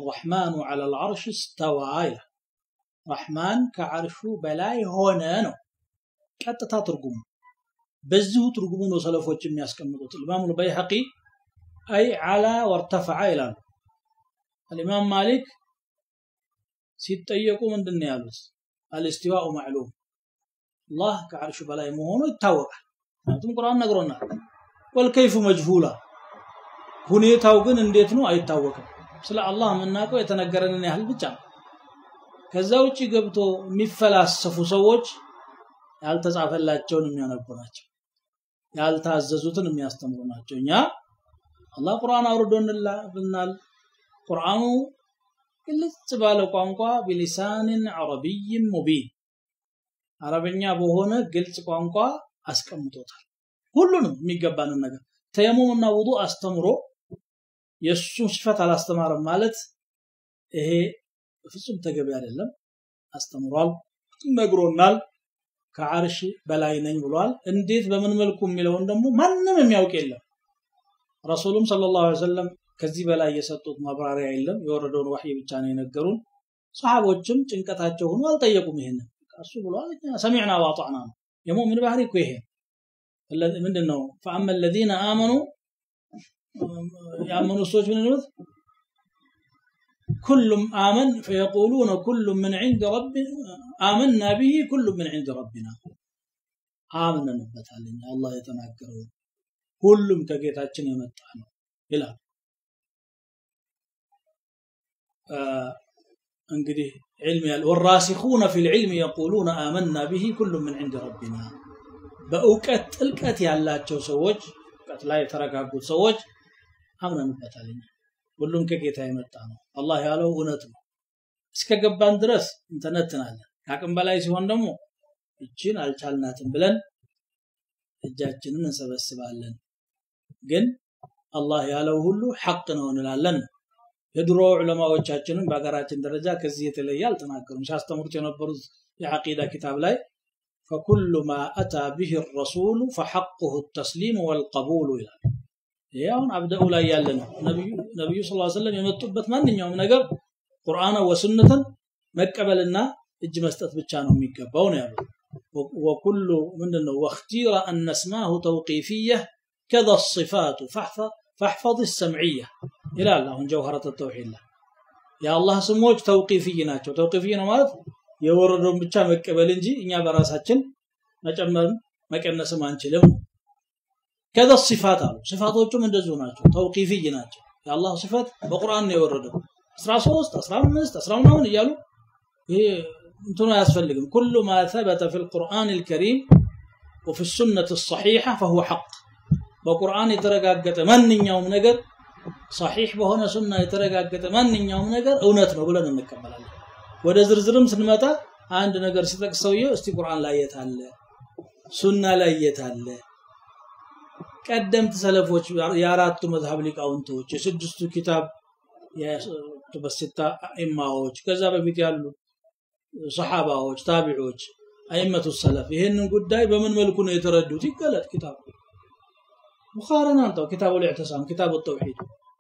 الرحمن على العرش استوى رحمن كعرشو بلاي هنا ነው ቀጥታ ትርጉሙ በዚሁ ትርጉሙ ነው ሰለፎች የሚያስቀምጡት ኢማሙ البيهقي اي على وارتفع ይላሉ الامام مالك ሲጠየቁ ምንድነው ያሉት الاستواء معلوم الله كعرش በላይ መሆኑ ይታወቃል ምክንያቱም ቁርአን ነግሮናል والكيف مجهولا ሁኔታው ግን እንዴት ነው አይታወቅም ስለ አላህ መናቀው የተነገረንን ያህል ብቻ ከዛ ውጪ ገብቶ የሚፈላሰፉ ሰዎች ያልተጻፈላቸውን የሚያነቡ ናቸው ያልታዘዙትን የሚያስተምሩ ናቸው እኛ አላህ ቁርአን አውርዶልናል ቁርአኑ ግልጽ ባለ ቋንቋ بلسان عربي مبين አረበኛ በሆነ ግልጽ ቋንቋ አስቀምጦታል ሁሉንም የሚገባንን ነገር ተየሙምና ውዱእ አስተምሮ የሱ ሲፈት አላስተማረም ማለት ይሄ ፍጹም ተገቢ አይደለም አስተምሯል ነግሮናል ከአርሽ በላይ ነኝ ብሏል እንዴት በምን መልኩ የሚለውን ደግሞ ማንንም የሚያውቅ የለም ረሱሉም ሰለላሁ ዐለይሂ ወሰለም ከዚህ በላይ የሰጡት ማብራሪያ የለም የወረደውን ወህይ ብቻ ነው የነገሩን ሱሐቦችም ጭንቀታቸው ሆኖ አልጠየቁም ይሄንን እሱ ብሏል ሰሚዕና ወአጣዕና የሙእሚን ባህሪ እኮ ይሄ ምንድነው فاما الذين امنوا يامنوا ሰዎች ምን ነው كل آمن فيقولون كل من عند ربنا آمنا به كل من عند ربنا آمنا نبتالين الله يتناكرون كلهم كجيتاችን የመጣ ነው ይላል እንግዲህ علم والراسخون في العلم يقولون آمنا به كل من عند ربنا በእውቀት ጥልቀት ያላቸው ሰዎች እውቀት ላይ የተረጋጉት ሰዎች አምነንበታል ሁሉም ከጌታ የመጣ ነው አላህ ያለው እውነት ነው እስከገባን ድረስ እንተነተናለን ካቅም በላይ ሲሆን ደግሞ እቺን አልቻልናትም ብለን እጃችንን እንሰበስባለን ግን አላህ ያለው ሁሉ ሐቅ ነው እንላለን የድሮ ዑለማዎቻችንን በአገራችን ደረጃ ከዚህ የተለየ አልተናገሩም ሲያስተምሩት የነበሩት የአቂዳ ኪታብ ላይ فكل ما اتى به الرسول فحقه التسليم والقبول الى ያውን አብደው ላይ ያለ ነው ነብዩ ሰለላሁ ዐለይሂ ወሰለም የመጡበት ማንኛውም ነገር ቁርአን ወሱነትን መቀበልና እጅ መስጠት ብቻ ነው የሚገባው ነው ያለው وكل ምንድነው واختير ان نسماه توقيفيه كذا الصفات فاحفظ السمعيه الى الله جوهره التوحيد يا الله ስሞች ተውቂፊይ ናቸው ተውቂፊይ ነው ማለት የወረደውን ብቻ መቀበል እንጂ እኛ በራሳችን መጨመር መቀነስም አንችልም كذا الصفات صفاتዎቹም እንደዚሁ ናቸው ተውቂፊይ ናቸው የአላህ صفات በቁርአን ነው የወረደው 13 15 10 እያሉ ይሄ እንትኑ ያስፈልግም كل ما ثبت في القرآن الكريم وفي السنة الصحيحة فهو حق በቁርአን የተረጋገጠ ማንኛውም ነገር صحيح በሆነ ሱና የተረጋገጠ ማንኛውም ነገር እውነት ነው ብለን እንቀበላለን ወደ ዝርዝርም ስንመጣ አንድ ነገር ሲጠቅሰውየው እስቲ ቁርአን ላይ የታለ ሱና ላይ የታለ ቀደምት ሰለፎች የአራቱ መዝሐብ ሊቃውንቶች የስድስቱ ኪታብ የቱበስታ ኢማዎች ከዛ በፊት ያሉ ሱሐባዎች ታቢዖች አይመቱ ሰለፍ ይሄንን ጉዳይ በምን መልኩ ነው የተረዱት ይገለጥ ኪታብ ቡኻሪን አንተው ኪታቡ الإعتصام ኪታቡ التوحيد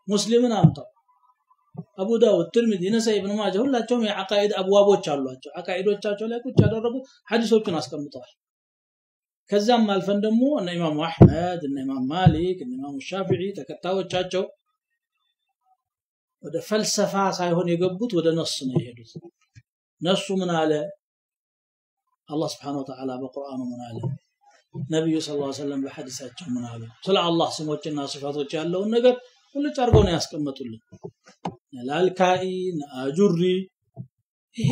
ሙስሊምን አንተው አቡ ዳውድ ትርሚዚ ነሳኢ ኢብኑ ማጃ ሁላቸውም የአቃኢድ አብዋቦች አሏቸው አቃኢዶቻቸው ላይ ቁጭ ያደረጉ ሐዲሶችን አስቀምጠዋል ከዛም አልፈን ደግሞ እነ ኢማሙ አህመድ እነ ኢማም ማሊክ እነ ኢማሙ ሻፊዒ ተከታዮቻቸው ወደ ፈልሰፋ ሳይሆን የገቡት ወደ ነስ ነው የሄዱት ነሱ ምን አለ አላህ Subhanahu Wa Ta'ala በቁርአኑ ምን አለ ነብዩ ሰለላሁ ዐለይሂ ወሰለም በሐዲሳቸው ምን አሉ ስለ አላህ ስሞችና ሲፋቶች ያለውን ነገር ሁሉ ጫርገው ነው ያስቀመጡልን ላልካኢን አጁሪ ይሄ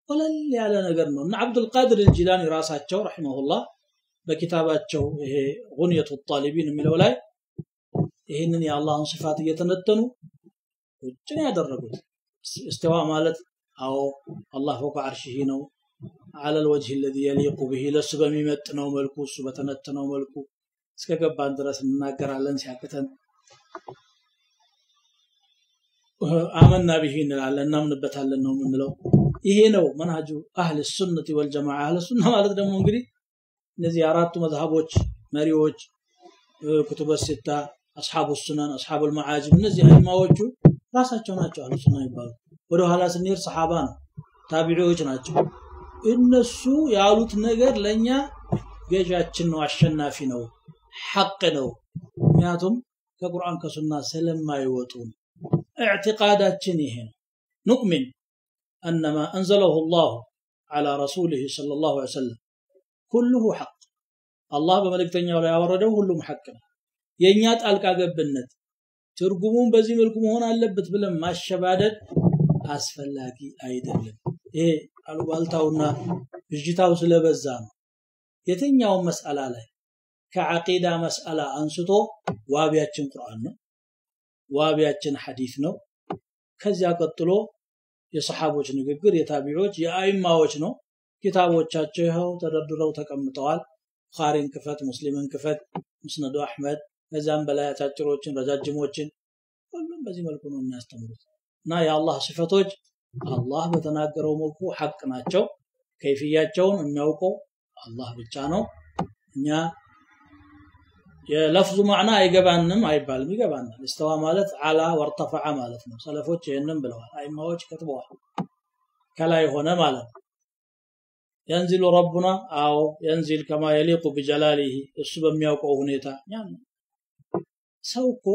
ወለል ያለ ነገር ነው እና አብዱል ቃድር الجيلاني ራሳቸው ረሂመሁላህ በኪታባቸው ይሄ ጉንየቱ الطالبين የሚለው ላይ ይሄንን የአላህን ሲፋት እየተነተኑ እጭን ያደረጉት استواء ማለት አዎ አላህ فوق عرشه ነው على الوجه الذي يليق به ለሱ በሚመጥነው መልኩ እሱ በተነተነው መልኩ እስከገባን ድረስ እናገራለን ሲያከተን آمنا به እንላለን እናምንበታለን ነው የምንለው ይሄ ነው መንሃጁ አህለ ሱነቲ ወልጀማዓ አህለ ሱና ማለት ደግሞ እንግዲህ እነዚህ አራቱ መዝሐቦች መሪዎች ኩቱበ ሲታ አስሐቡ ሱናን አስሐቡ المعاجم እነዚህ አይማዎቹ ራሳቸው ናቸው አህሉ ሱና ይባላሉ ወደ ኋላ ስንሄድ ሰሃባ ነው ታቢዒዎች ናቸው እነሱ ያሉት ነገር ለኛ ገጃችን ነው አሸናፊ ነው ሐቅ ነው ምክንያቱም ከቁርአን ከሱና ስለማይወጡ اعتقاداتችን ይሄ ነው نؤمن ان ما انزله الله على رسوله صلى الله عليه وسلم كله حق الله በመልእክተኛው ላይ ያወረደው ሁሉም ሐቅ ነው የኛ ጣልቃ ገብነት ትርጉሙን በዚህ መልኩ መሆን አለበት ብለን ማሸባደድ አስፈላጊ አይደለም ይሄ አልባልታውና ብጅታው ስለበዛ ነው የትኛው መስአላ ላይ ከዓቂዳ መስአላ አንስቶ ዋቢያችን ቁርአን ነው ዋቢያችን ሐዲስ ነው ከዚያ ቀጥሎ የሰሃቦች ንግግር የታቢዖች የአይማዎች ነው ኪታቦቻቸው ይኸው ተደርድረው ተቀምጠዋል ቡኻሪን ክፈት ሙስሊምን ክፈት ሙስነዱ አህመድ ከዛም በላይ አጫጭሮችን ረጃጅሞችን ሁሉም በዚህ መልኩ ነው የሚያስተምሩት እና የአላህ ሲፈቶች አላህ በተናገረው መልኩ ሐቅ ናቸው ከይፍያቸውን የሚያውቀው አላህ ብቻ ነው እኛ የለፍዙ ማዕና አይገባንም አይባልም ይገባናል استوى ማለት አላ ወርተፈዐ ማለት ነው ሰለፎች ይሄንን ብለዋል አይማዎች ከተበዋል ከላይ ሆነ ማለት ينزل ربنا አው ينزل كما يليق بجلاله እሱ በሚያውቀው ሁኔታ ያን ሰውኮ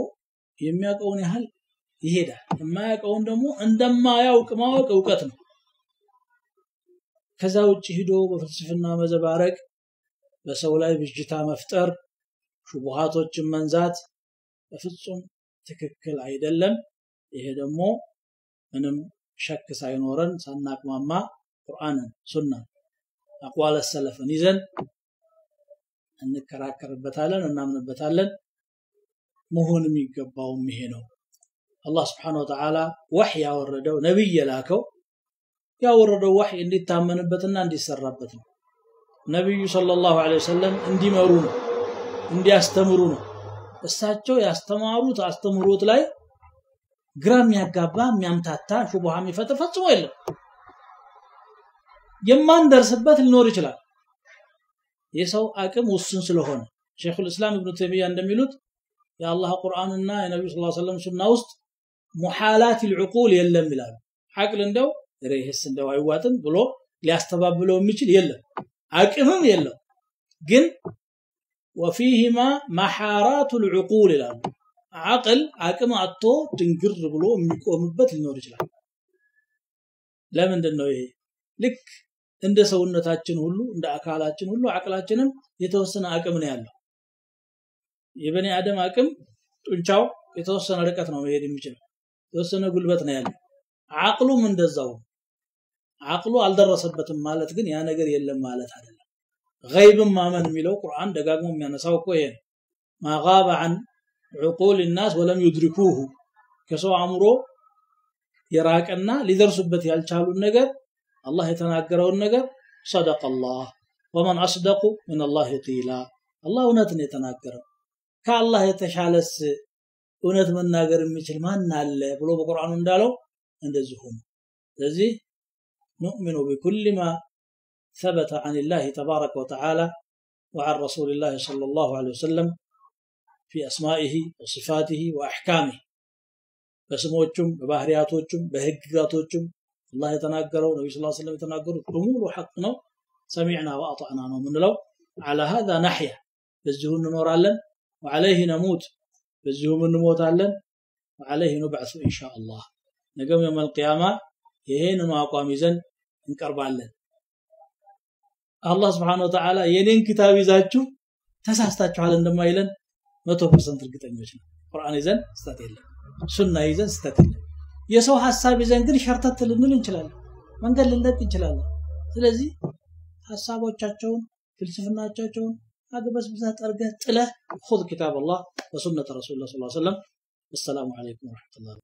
የሚያውቀውን ያህል ይሄዳል የማያውቀውን ደግሞ እንደማያውቅ ማወቅ ዕውቀት ነው ከዛ ውጪ ሄዶ በፍልስፍና መዘባረቅ በሰው ላይ ብጅታ መፍጠር ሹብሃቶችን መንዛት በፍጹም ትክክል አይደለም ይሄ ደግሞ ምንም ሸክ ሳይኖረን ሳናቅማማ ቁርአንን ሱና አቋለ ሰለፈን ይዘን እንከራከርበታለን እናምንበታለን መሆን የሚገባው ይሄ ነው አላህ Subhanahu Wa Ta'ala ወህይ ያወረደው ነብይ የላከው ያወረደው ወህይ እንዲታመንበትና እንዲሰራበት ነው ነብዩ ሰለላሁ ዐለይሂ ወሰለም እንዲመሩ ነው እንዲያስተምሩ ነው እሳቸው ያስተማሩት አስተምሮት ላይ ግራም ያጋባ የሚያምታታ ሹብሃ የሚፈጥር ፈጽሞ የለም የማንደርስበት ሊኖር ይችላል የሰው አቅም ውስን ስለሆነ ሼኹል እስላም ኢብኑ ተይሚያ እንደሚሉት የአላህ ቁርአንና የነብዩ ሰለላሁ ዐለይሂ ወሰለም ሱና ውስጥ ሙሐላት العقول የለም ይላሉ አቅል እንደው ረይህስ እንደው አይዋጥም ብሎ ሊያስተባብለው የሚችል የለም አቅምም የለም ግን وفيهما محارات العقول ይላሉ አቅል አቅም አጥቶ ድንግር ብሎ የሚቆምበት ሊኖር ይችላል ለምንድን ነው ይሄ ልክ እንደ ሰውነታችን ሁሉ እንደ አካላችን ሁሉ አቅላችንም የተወሰነ አቅም ነው ያለው የበኒ አደም አቅም ጡንቻው የተወሰነ ርቀት ነው መሄድ የሚችለው የተወሰነ ጉልበት ነው ያለው አቅሉም እንደዛው አቅሉ አልደረሰበትም ማለት ግን ያ ነገር የለም ማለት አይደለም غيب ማመን የሚለው ቁርአን ደጋግሞ የሚያነሳው እኮ ይሄ ما غاب عن عقول الناس ولم يدركوه ከሰው አእምሮ የራቀና ሊደርሱበት ያልቻሉን ነገር አላህ የተናገረውን ነገር صدق الله ومن اصدق من الله قيلا አላህ እውነትን የተናገረው ከአላህ የተሻለስ እውነት መናገር የሚችል ማን አለ ብሎ በቁርአኑ እንዳለው እንደዚህ ሆነ ስለዚህ نؤمن بكل ما ثبت عن الله تبارك وتعالى وعن رسول الله صلى الله عليه وسلم في أسمائه وصفاته وأحكامه بسموچم ببahriያቶቹም በህግጋቶቹም الله يتناغروا النبي صلى الله عليه وسلم يتناغروا بمول حق ነው سمعنا واطعنا ነው ምንለው على هذا نحيا በዚሁ እንኖራለን وعليه نموت በዚሁ እንሞታለን وعليه نبعث ان شاء الله ነገም يوم القيامه ይሄንን አቋም ይዘን እንቀርባለን አላህ Subhanahu Wa Ta'ala የኔን ኪታብ ይዛችሁ ተሳስታችኋል እንደማይለን 100% እርግጠኞች ነው ቁርአን ይዘን ስተት የለም ሱና ይዘን ስተት የለም የሰው ሐሳብ ይዘን ግን ሸርተት ልንል እንችላለን መንገድ ልንለቅ እንችላለን ስለዚህ ሐሳቦቻቸውን ፍልስፍናቸውን አገበስብዛ ጠርገህ ጥለህ خذ كتاب الله وسنة رسول الله صلى الله عليه وسلم السلام عليكم ورحمة الله